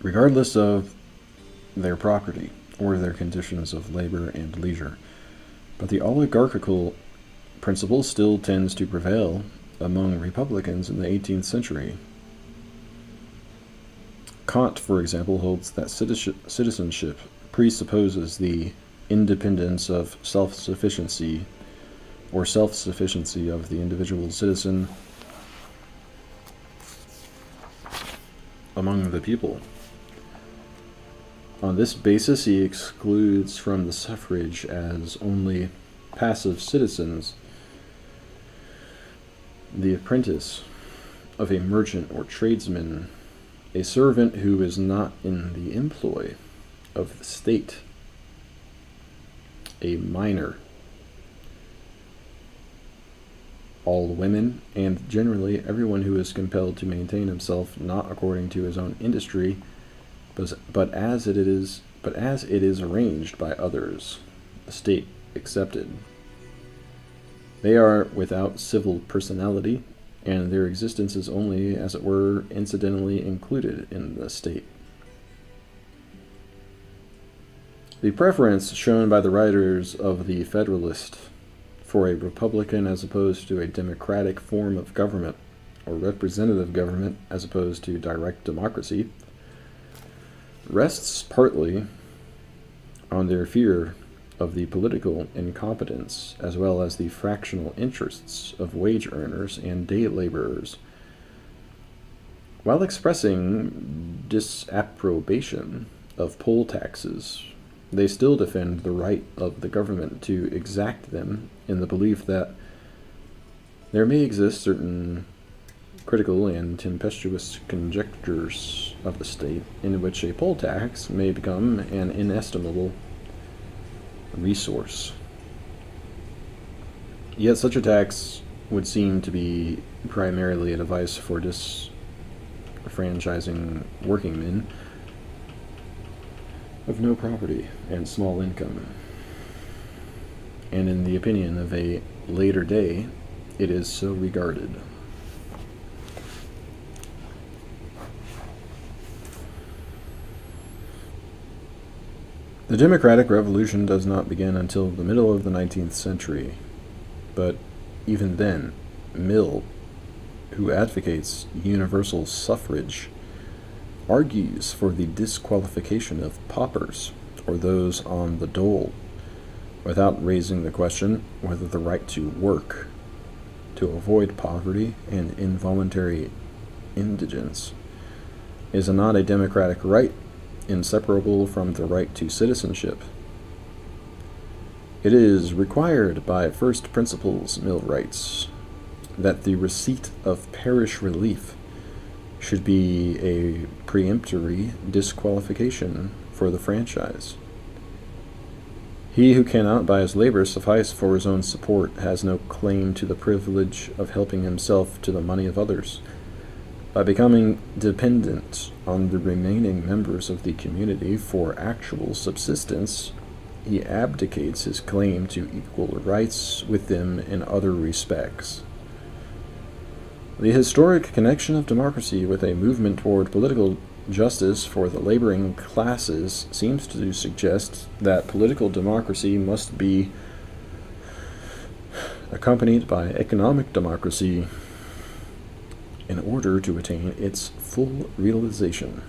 Speaker 1: regardless of their property or their conditions of labor and leisure. But the oligarchical principle still tends to prevail among Republicans in the 18th century. Kant, for example, holds that citizenship presupposes the independence of self-sufficiency, or self-sufficiency of the individual citizen among the people. On this basis, he excludes from the suffrage as only passive citizens the apprentice of a merchant or tradesman, a servant who is not in the employ of the state, a minor, all women, and generally everyone who is compelled to maintain himself not according to his own industry, but as it is arranged by others, the state excepted. They are without civil personality, and their existence is only, as it were, incidentally included in the state. The preference shown by the writers of the Federalist for a republican as opposed to a democratic form of government, or representative government as opposed to direct democracy, rests partly on their fear of the political incompetence, as well as the fractional interests of wage earners and day laborers. While expressing disapprobation of poll taxes, they still defend the right of the government to exact them in the belief that there may exist certain critical and tempestuous conjunctures of the state in which a poll tax may become an inestimable resource. Yet such a tax would seem to be primarily a device for disfranchising working men of no property and small income. And in the opinion of a later day, it is so regarded. The democratic revolution does not begin until the middle of the 19th century, but even then, Mill, who advocates universal suffrage, argues for the disqualification of paupers, or those on the dole, without raising the question whether the right to work, to avoid poverty and involuntary indigence, is not a democratic right inseparable from the right to citizenship. It is required by first principles, Mill writes, that the receipt of parish relief should be a peremptory disqualification for the franchise. He who cannot by his labor suffice for his own support has no claim to the privilege of helping himself to the money of others. By becoming dependent on the remaining members of the community for actual subsistence, he abdicates his claim to equal rights with them in other respects. The historic connection of democracy with a movement toward political justice for the laboring classes seems to suggest that political democracy must be accompanied by economic democracy in order to attain its full realization.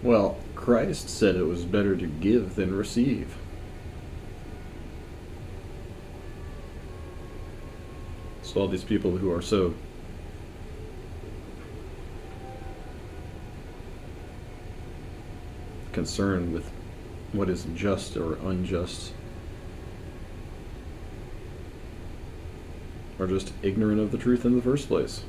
Speaker 1: Well, Christ said it was better to give than receive. So all these people who are so concerned with what is just or unjust are just ignorant of the truth in the first place.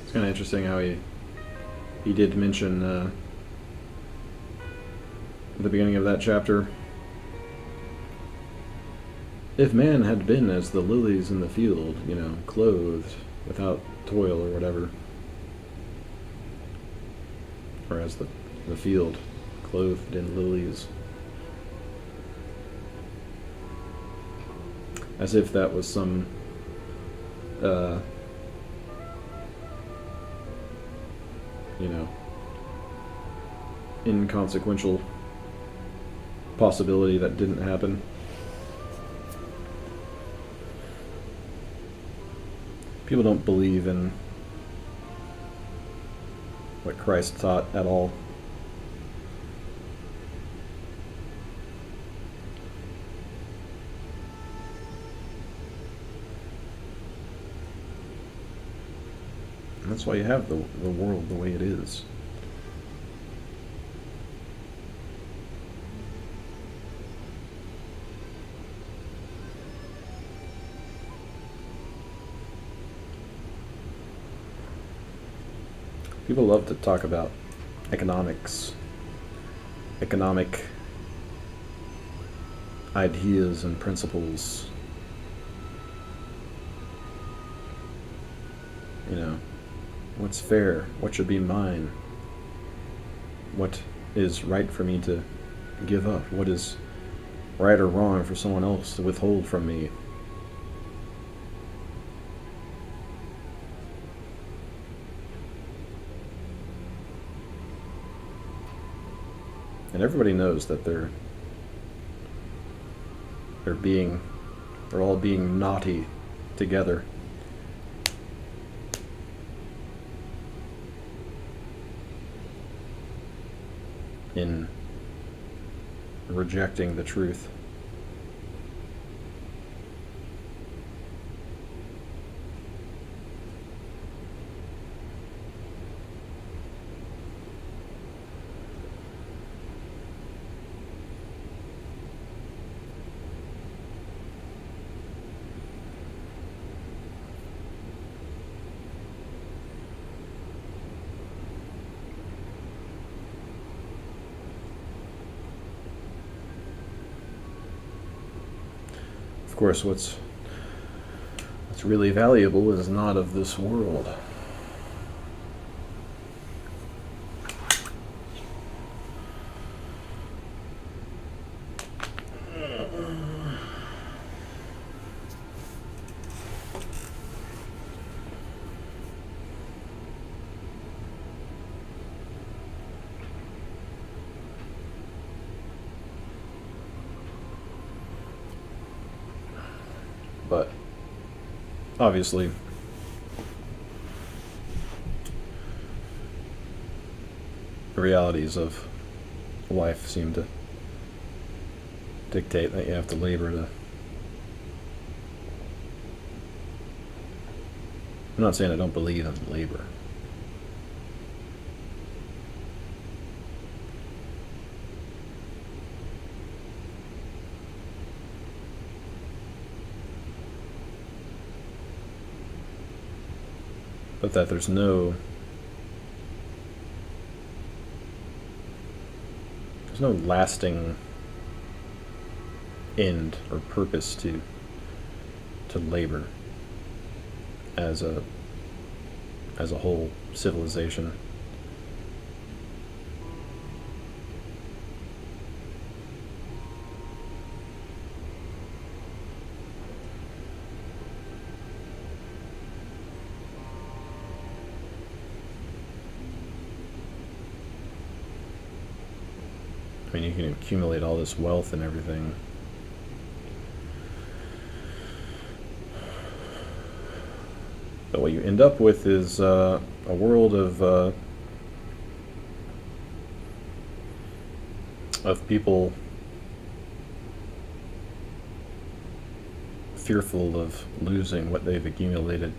Speaker 1: It's kind of interesting how he did mention at the beginning of that chapter, if man had been as the lilies in the field, clothed without toil or whatever, or as the field clothed in lilies, as if that was some inconsequential possibility that didn't happen. People don't believe in what Christ taught at all. And that's why you have the world the way it is. People love to talk about economics, economic ideas and principles. What's fair? What should be mine? What is right for me to give up? What is right or wrong for someone else to withhold from me? And everybody knows that they're all being naughty together. In rejecting the truth. Of course, what's really valuable is not of this world. But obviously, the realities of life seem to dictate that you have to labor to. I'm not saying I don't believe in labor. But that there's no lasting end or purpose to labor as a whole civilization. I mean, you can accumulate all this wealth and everything. But what you end up with is a world of people fearful of losing what they've accumulated.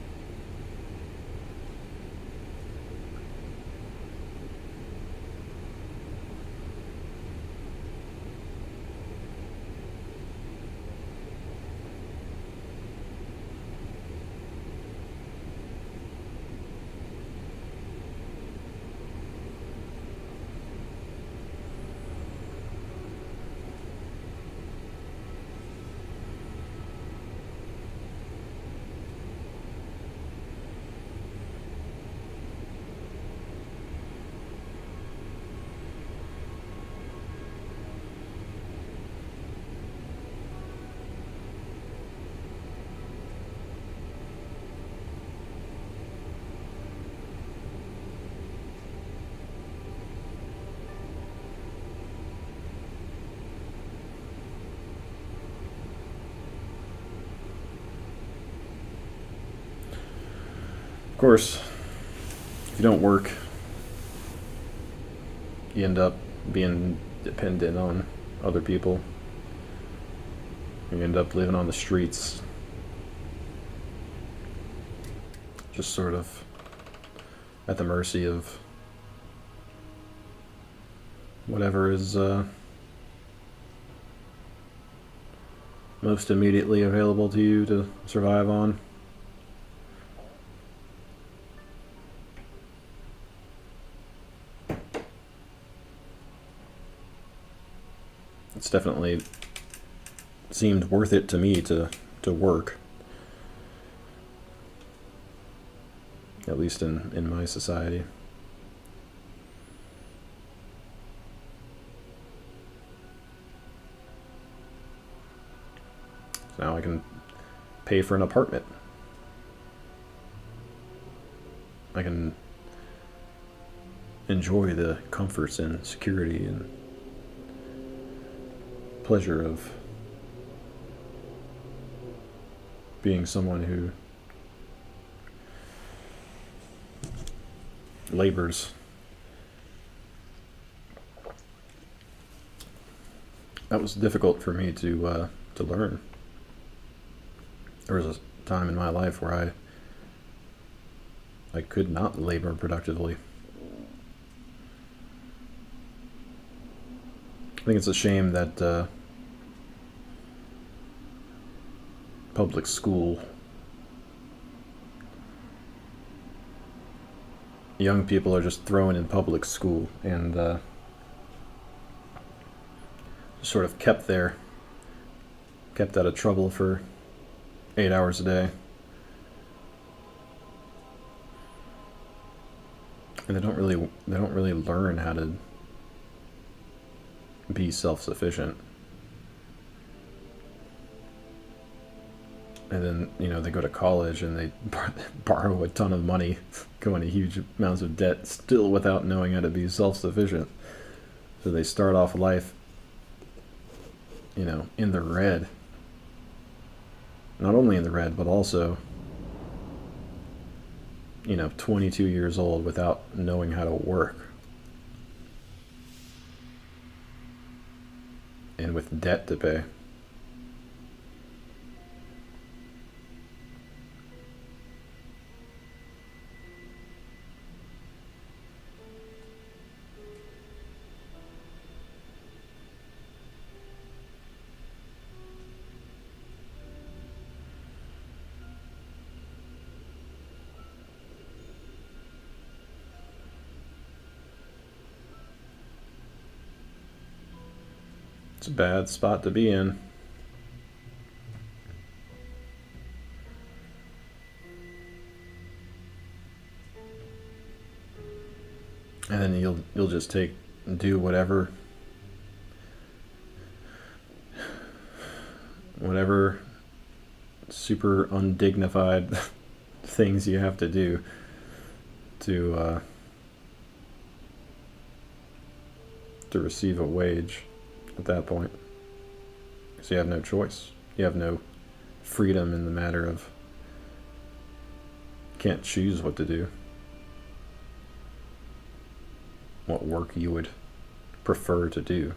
Speaker 1: Of course, if you don't work, you end up being dependent on other people. You end up living on the streets, just sort of at the mercy of whatever is most immediately available to you to survive on. It's definitely seemed worth it to me to work, at least in my society. So now I can pay for an apartment. I can enjoy the comforts and security and pleasure of being someone who labors that was difficult for me to learn. There was a time in my life where I could not labor productively. I think it's a shame that public school, young people are just thrown in public school and sort of kept there, kept out of trouble for 8 hours a day. And they don't really learn how to be self-sufficient. And then, they go to college and they borrow a ton of money, go into huge amounts of debt, still without knowing how to be self-sufficient. So they start off life, in the red. Not only in the red, but also, 22 years old without knowing how to work. And with debt to pay. It's a bad spot to be in. And then you'll just do whatever super undignified things you have to do to receive a wage at that point. Because you have no choice. You have no freedom in the matter of can't choose what to do. What work you would prefer to do.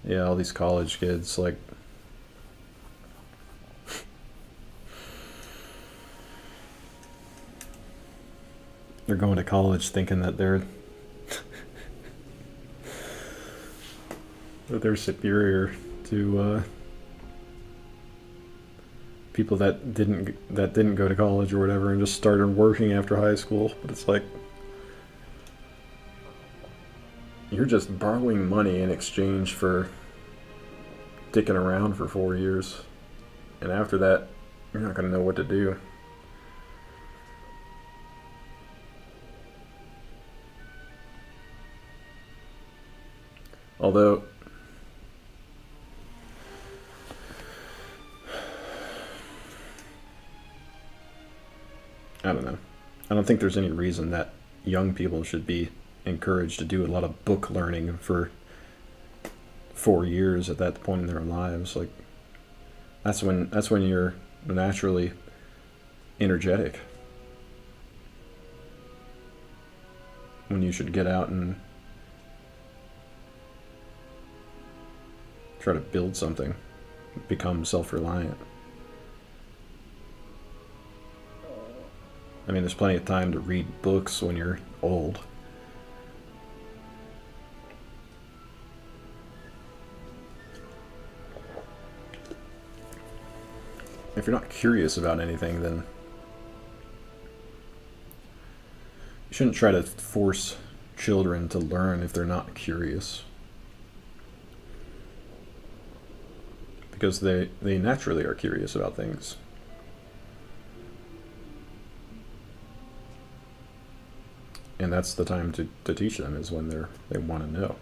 Speaker 1: Yeah, all these college kids, like, they're going to college thinking that they're superior to people that didn't go to college or whatever and just started working after high school. But it's like, you're just borrowing money in exchange for dicking around for 4 years. And after that, you're not going to know what to do. Although, I don't know. I don't think there's any reason that young people should be encouraged to do a lot of book learning for 4 years at that point in their lives. Like, that's when you're naturally energetic. When you should get out and try to build something, become self-reliant. I mean, there's plenty of time to read books when you're old. If you're not curious about anything, then you shouldn't try to force children to learn if they're not curious. Because they naturally are curious about things. And that's the time to teach them, is when they want to know.